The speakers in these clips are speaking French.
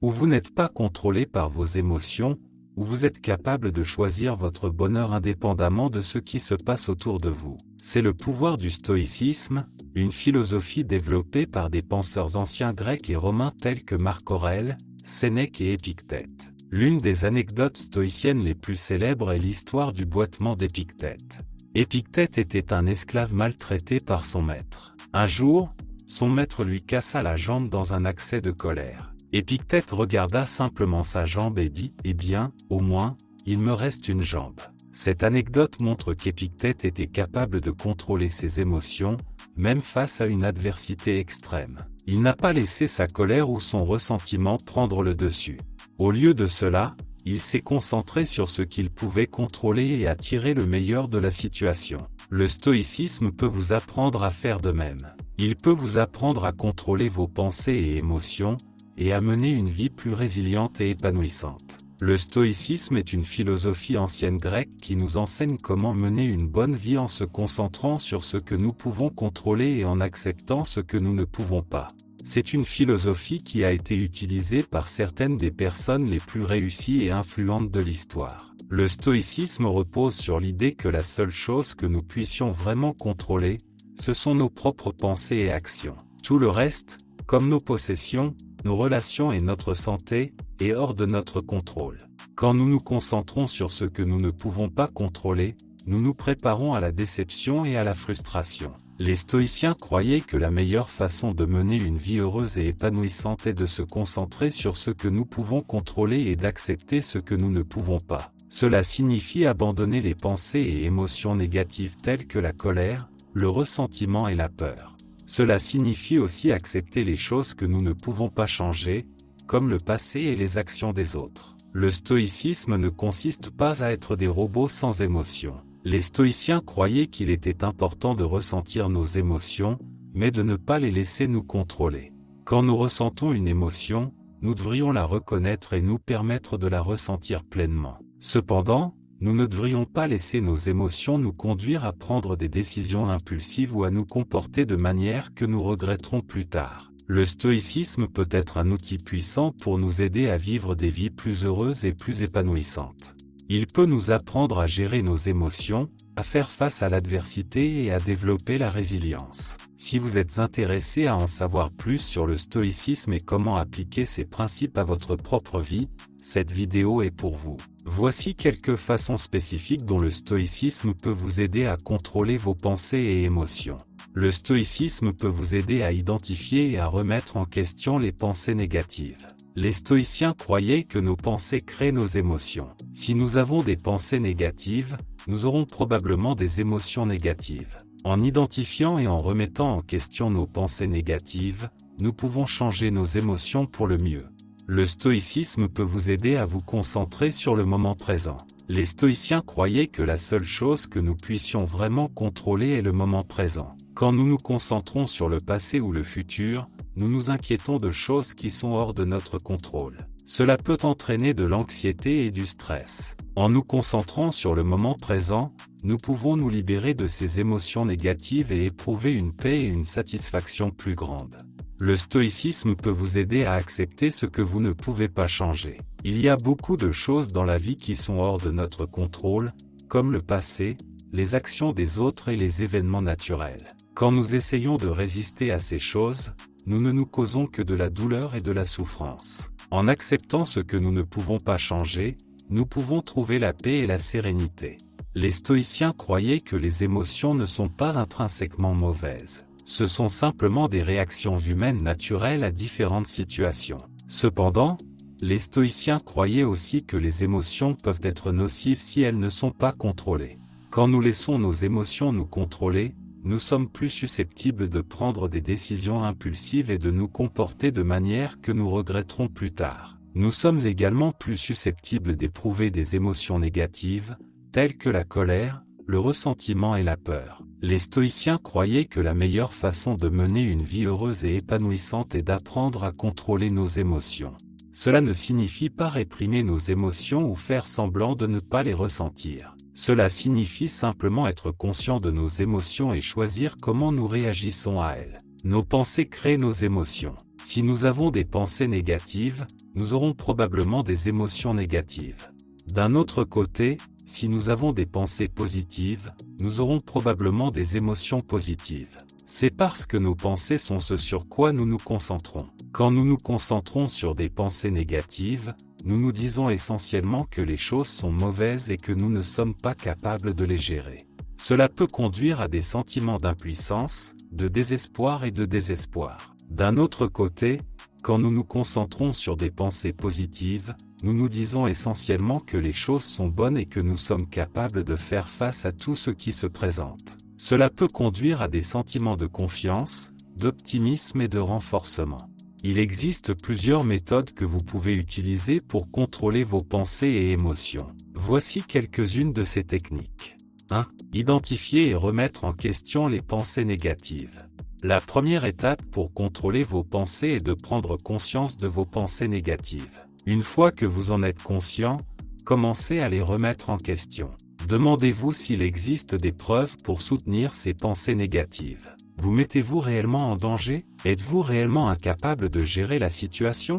où vous n'êtes pas contrôlé par vos émotions, où vous êtes capable de choisir votre bonheur indépendamment de ce qui se passe autour de vous. C'est le pouvoir du stoïcisme, une philosophie développée par des penseurs anciens grecs et romains tels que Marc Aurèle, Sénèque et Épictète. L'une des anecdotes stoïciennes les plus célèbres est l'histoire du boitement d'Épictète. Épictète était un esclave maltraité par son maître. Un jour, son maître lui cassa la jambe dans un accès de colère. Épictète regarda simplement sa jambe et dit « Eh bien, au moins, il me reste une jambe ». Cette anecdote montre qu'Épictète était capable de contrôler ses émotions, même face à une adversité extrême. Il n'a pas laissé sa colère ou son ressentiment prendre le dessus. Au lieu de cela, il s'est concentré sur ce qu'il pouvait contrôler et a tiré le meilleur de la situation. Le stoïcisme peut vous apprendre à faire de même. Il peut vous apprendre à contrôler vos pensées et émotions, et à mener une vie plus résiliente et épanouissante. Le stoïcisme est une philosophie ancienne grecque qui nous enseigne comment mener une bonne vie en se concentrant sur ce que nous pouvons contrôler et en acceptant ce que nous ne pouvons pas. C'est une philosophie qui a été utilisée par certaines des personnes les plus réussies et influentes de l'histoire. Le stoïcisme repose sur l'idée que la seule chose que nous puissions vraiment contrôler, ce sont nos propres pensées et actions. Tout le reste, comme nos possessions, nos relations et notre santé, est hors de notre contrôle. Quand nous nous concentrons sur ce que nous ne pouvons pas contrôler, nous nous préparons à la déception et à la frustration. Les stoïciens croyaient que la meilleure façon de mener une vie heureuse et épanouissante est de se concentrer sur ce que nous pouvons contrôler et d'accepter ce que nous ne pouvons pas. Cela signifie abandonner les pensées et émotions négatives telles que la colère, le ressentiment et la peur. Cela signifie aussi accepter les choses que nous ne pouvons pas changer, comme le passé et les actions des autres. Le stoïcisme ne consiste pas à être des robots sans émotions. Les stoïciens croyaient qu'il était important de ressentir nos émotions, mais de ne pas les laisser nous contrôler. Quand nous ressentons une émotion, nous devrions la reconnaître et nous permettre de la ressentir pleinement. Cependant, nous ne devrions pas laisser nos émotions nous conduire à prendre des décisions impulsives ou à nous comporter de manière que nous regretterons plus tard. Le stoïcisme peut être un outil puissant pour nous aider à vivre des vies plus heureuses et plus épanouissantes. Il peut nous apprendre à gérer nos émotions, à faire face à l'adversité et à développer la résilience. Si vous êtes intéressé à en savoir plus sur le stoïcisme et comment appliquer ces principes à votre propre vie, cette vidéo est pour vous. Voici quelques façons spécifiques dont le stoïcisme peut vous aider à contrôler vos pensées et émotions. Le stoïcisme peut vous aider à identifier et à remettre en question les pensées négatives. Les stoïciens croyaient que nos pensées créent nos émotions. Si nous avons des pensées négatives, nous aurons probablement des émotions négatives. En identifiant et en remettant en question nos pensées négatives, nous pouvons changer nos émotions pour le mieux. Le stoïcisme peut vous aider à vous concentrer sur le moment présent. Les stoïciens croyaient que la seule chose que nous puissions vraiment contrôler est le moment présent. Quand nous nous concentrons sur le passé ou le futur, nous nous inquiétons de choses qui sont hors de notre contrôle. Cela peut entraîner de l'anxiété et du stress. En nous concentrant sur le moment présent, nous pouvons nous libérer de ces émotions négatives et éprouver une paix et une satisfaction plus grande. Le stoïcisme peut vous aider à accepter ce que vous ne pouvez pas changer. Il y a beaucoup de choses dans la vie qui sont hors de notre contrôle, comme le passé, les actions des autres et les événements naturels. Quand nous essayons de résister à ces choses, nous ne nous causons que de la douleur et de la souffrance. En acceptant ce que nous ne pouvons pas changer, nous pouvons trouver la paix et la sérénité. Les stoïciens croyaient que les émotions ne sont pas intrinsèquement mauvaises. Ce sont simplement des réactions humaines naturelles à différentes situations. Cependant, les stoïciens croyaient aussi que les émotions peuvent être nocives si elles ne sont pas contrôlées. Quand nous laissons nos émotions nous contrôler, nous sommes plus susceptibles de prendre des décisions impulsives et de nous comporter de manière que nous regretterons plus tard. Nous sommes également plus susceptibles d'éprouver des émotions négatives, telles que la colère, le ressentiment et la peur. Les stoïciens croyaient que la meilleure façon de mener une vie heureuse et épanouissante est d'apprendre à contrôler nos émotions. Cela ne signifie pas réprimer nos émotions ou faire semblant de ne pas les ressentir. Cela signifie simplement être conscient de nos émotions et choisir comment nous réagissons à elles. Nos pensées créent nos émotions. Si nous avons des pensées négatives, nous aurons probablement des émotions négatives. D'un autre côté, si nous avons des pensées positives, nous aurons probablement des émotions positives. C'est parce que nos pensées sont ce sur quoi nous nous concentrons. Quand nous nous concentrons sur des pensées négatives, nous nous disons essentiellement que les choses sont mauvaises et que nous ne sommes pas capables de les gérer. Cela peut conduire à des sentiments d'impuissance, de désespoir et de désespoir. D'un autre côté, quand nous nous concentrons sur des pensées positives, nous nous disons essentiellement que les choses sont bonnes et que nous sommes capables de faire face à tout ce qui se présente. Cela peut conduire à des sentiments de confiance, d'optimisme et de renforcement. Il existe plusieurs méthodes que vous pouvez utiliser pour contrôler vos pensées et émotions. Voici quelques-unes de ces techniques. 1. Identifier et remettre en question les pensées négatives. La première étape pour contrôler vos pensées est de prendre conscience de vos pensées négatives. Une fois que vous en êtes conscient, commencez à les remettre en question. Demandez-vous s'il existe des preuves pour soutenir ces pensées négatives. Vous mettez-vous réellement en danger? Êtes-vous réellement incapable de gérer la situation?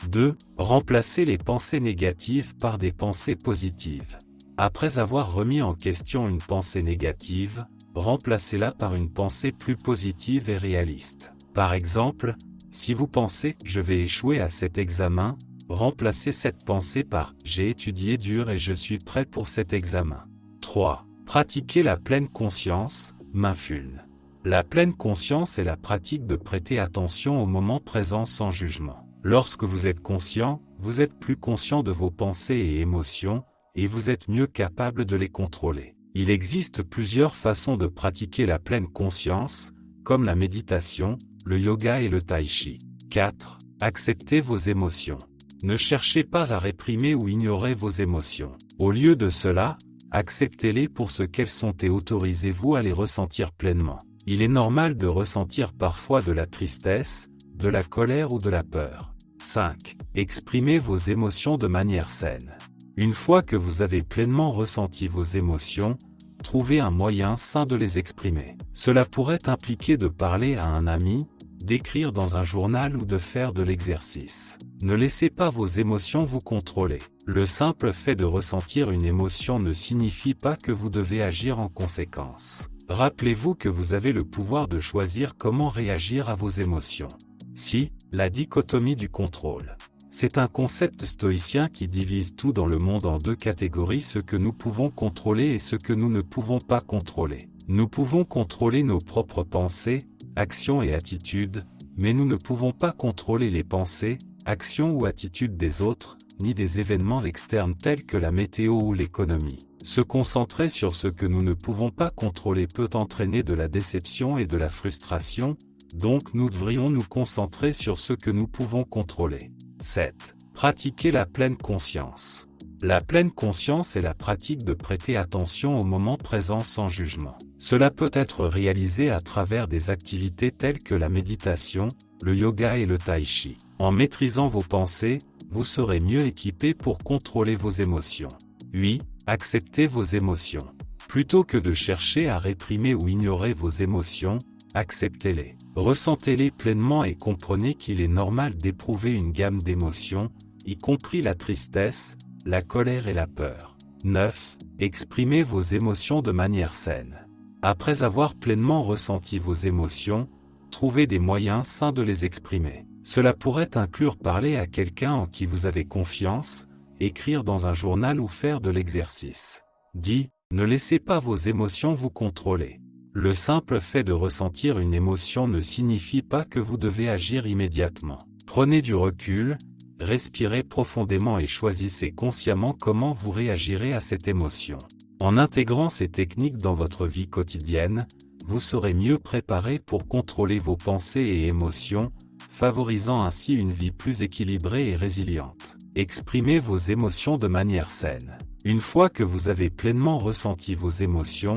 2. Remplacez les pensées négatives par des pensées positives. Après avoir remis en question une pensée négative, remplacez-la par une pensée plus positive et réaliste. Par exemple, si vous pensez « je vais échouer à cet examen », remplacez cette pensée par « j'ai étudié dur et je suis prêt pour cet examen ». 3. Pratiquez la pleine conscience, mindfulness. La pleine conscience est la pratique de prêter attention au moment présent sans jugement. Lorsque vous êtes conscient, vous êtes plus conscient de vos pensées et émotions, et vous êtes mieux capable de les contrôler. Il existe plusieurs façons de pratiquer la pleine conscience, comme la méditation, le yoga et le tai chi. 4. Acceptez vos émotions. Ne cherchez pas à réprimer ou ignorer vos émotions. Au lieu de cela, acceptez-les pour ce qu'elles sont et autorisez-vous à les ressentir pleinement. Il est normal de ressentir parfois de la tristesse, de la colère ou de la peur. 5. Exprimez vos émotions de manière saine. Une fois que vous avez pleinement ressenti vos émotions, trouvez un moyen sain de les exprimer. Cela pourrait impliquer de parler à un ami, d'écrire dans un journal ou de faire de l'exercice. Ne laissez pas vos émotions vous contrôler. Le simple fait de ressentir une émotion ne signifie pas que vous devez agir en conséquence. Rappelez-vous que vous avez le pouvoir de choisir comment réagir à vos émotions. 6. La dichotomie du contrôle. C'est un concept stoïcien qui divise tout dans le monde en deux catégories, ce que nous pouvons contrôler et ce que nous ne pouvons pas contrôler. Nous pouvons contrôler nos propres pensées, actions et attitudes, mais nous ne pouvons pas contrôler les pensées, actions ou attitudes des autres, ni des événements externes tels que la météo ou l'économie. Se concentrer sur ce que nous ne pouvons pas contrôler peut entraîner de la déception et de la frustration, donc nous devrions nous concentrer sur ce que nous pouvons contrôler. 7. Pratiquer la pleine conscience. La pleine conscience est la pratique de prêter attention au moment présent sans jugement. Cela peut être réalisé à travers des activités telles que la méditation, le yoga et le tai chi. En maîtrisant vos pensées, vous serez mieux équipé pour contrôler vos émotions. 8. Acceptez vos émotions. Plutôt que de chercher à réprimer ou ignorer vos émotions, acceptez-les. Ressentez-les pleinement et comprenez qu'il est normal d'éprouver une gamme d'émotions, y compris la tristesse, la colère et la peur. 9. Exprimez vos émotions de manière saine. Après avoir pleinement ressenti vos émotions, trouvez des moyens sains de les exprimer. Cela pourrait inclure parler à quelqu'un en qui vous avez confiance, écrire dans un journal ou faire de l'exercice. 10. Ne laissez pas vos émotions vous contrôler. Le simple fait de ressentir une émotion ne signifie pas que vous devez agir immédiatement. Prenez du recul, respirez profondément et choisissez consciemment comment vous réagirez à cette émotion. En intégrant ces techniques dans votre vie quotidienne, vous serez mieux préparé pour contrôler vos pensées et émotions, favorisant ainsi une vie plus équilibrée et résiliente. Exprimez vos émotions de manière saine. Une fois que vous avez pleinement ressenti vos émotions,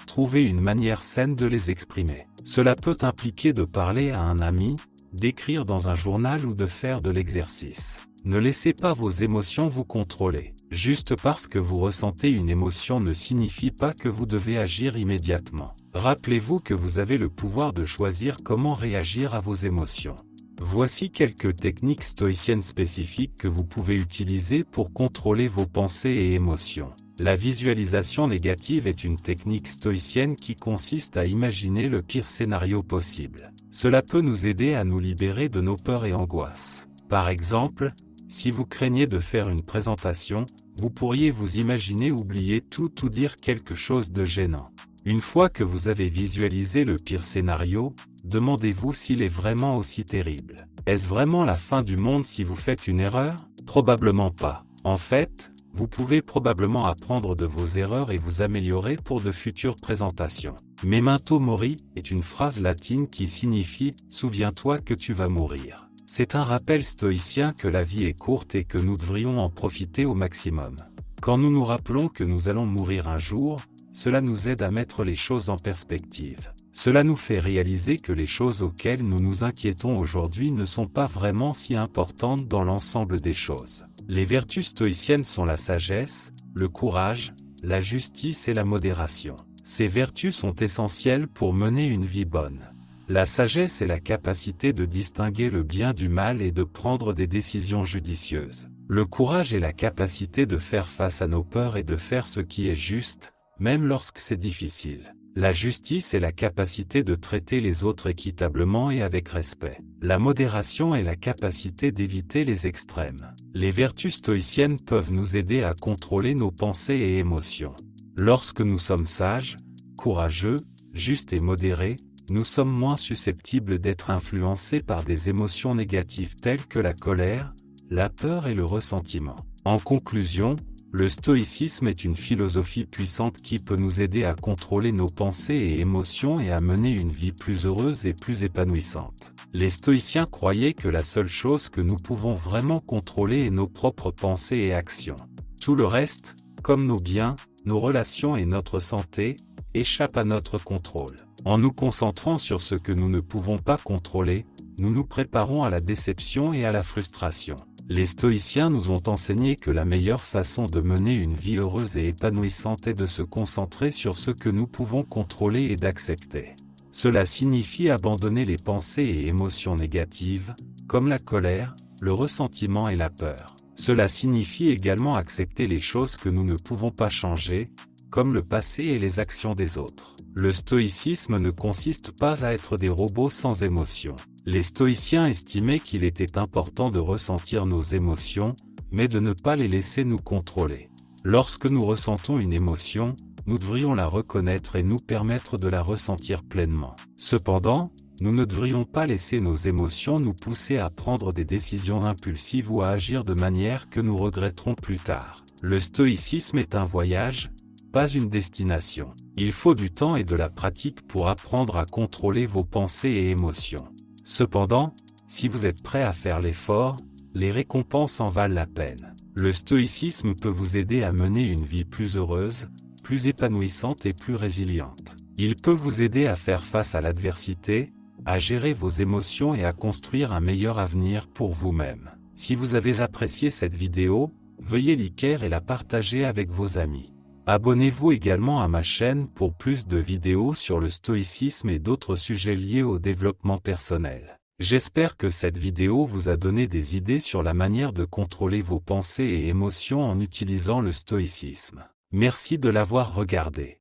trouvez une manière saine de les exprimer. Cela peut impliquer de parler à un ami, d'écrire dans un journal ou de faire de l'exercice. Ne laissez pas vos émotions vous contrôler. Juste parce que vous ressentez une émotion ne signifie pas que vous devez agir immédiatement. Rappelez-vous que vous avez le pouvoir de choisir comment réagir à vos émotions. Voici quelques techniques stoïciennes spécifiques que vous pouvez utiliser pour contrôler vos pensées et émotions. La visualisation négative est une technique stoïcienne qui consiste à imaginer le pire scénario possible. Cela peut nous aider à nous libérer de nos peurs et angoisses. Par exemple, si vous craignez de faire une présentation, vous pourriez vous imaginer oublier tout ou dire quelque chose de gênant. Une fois que vous avez visualisé le pire scénario, demandez-vous s'il est vraiment aussi terrible. Est-ce vraiment la fin du monde si vous faites une erreur? Probablement pas. En fait, vous pouvez probablement apprendre de vos erreurs et vous améliorer pour de futures présentations. Memento mori est une phrase latine qui signifie « Souviens-toi que tu vas mourir ». C'est un rappel stoïcien que la vie est courte et que nous devrions en profiter au maximum. Quand nous nous rappelons que nous allons mourir un jour, cela nous aide à mettre les choses en perspective. Cela nous fait réaliser que les choses auxquelles nous nous inquiétons aujourd'hui ne sont pas vraiment si importantes dans l'ensemble des choses. Les vertus stoïciennes sont la sagesse, le courage, la justice et la modération. Ces vertus sont essentielles pour mener une vie bonne. La sagesse est la capacité de distinguer le bien du mal et de prendre des décisions judicieuses. Le courage est la capacité de faire face à nos peurs et de faire ce qui est juste, même lorsque c'est difficile. La justice est la capacité de traiter les autres équitablement et avec respect. La modération est la capacité d'éviter les extrêmes. Les vertus stoïciennes peuvent nous aider à contrôler nos pensées et émotions. Lorsque nous sommes sages, courageux, justes et modérés, nous sommes moins susceptibles d'être influencés par des émotions négatives telles que la colère, la peur et le ressentiment. En conclusion, le stoïcisme est une philosophie puissante qui peut nous aider à contrôler nos pensées et émotions et à mener une vie plus heureuse et plus épanouissante. Les stoïciens croyaient que la seule chose que nous pouvons vraiment contrôler est nos propres pensées et actions. Tout le reste, comme nos biens, nos relations et notre santé, échappe à notre contrôle. En nous concentrant sur ce que nous ne pouvons pas contrôler, nous nous préparons à la déception et à la frustration. Les stoïciens nous ont enseigné que la meilleure façon de mener une vie heureuse et épanouissante est de se concentrer sur ce que nous pouvons contrôler et d'accepter. Cela signifie abandonner les pensées et émotions négatives, comme la colère, le ressentiment et la peur. Cela signifie également accepter les choses que nous ne pouvons pas changer, comme le passé et les actions des autres. Le stoïcisme ne consiste pas à être des robots sans émotions. Les stoïciens estimaient qu'il était important de ressentir nos émotions, mais de ne pas les laisser nous contrôler. Lorsque nous ressentons une émotion, nous devrions la reconnaître et nous permettre de la ressentir pleinement. Cependant, nous ne devrions pas laisser nos émotions nous pousser à prendre des décisions impulsives ou à agir de manière que nous regretterons plus tard. Le stoïcisme est un voyage, pas une destination. Il faut du temps et de la pratique pour apprendre à contrôler vos pensées et émotions. Cependant, si vous êtes prêt à faire l'effort, les récompenses en valent la peine. Le stoïcisme peut vous aider à mener une vie plus heureuse, plus épanouissante et plus résiliente. Il peut vous aider à faire face à l'adversité, à gérer vos émotions et à construire un meilleur avenir pour vous-même. Si vous avez apprécié cette vidéo, veuillez liker et la partager avec vos amis. Abonnez-vous également à ma chaîne pour plus de vidéos sur le stoïcisme et d'autres sujets liés au développement personnel. J'espère que cette vidéo vous a donné des idées sur la manière de contrôler vos pensées et émotions en utilisant le stoïcisme. Merci de l'avoir regardé.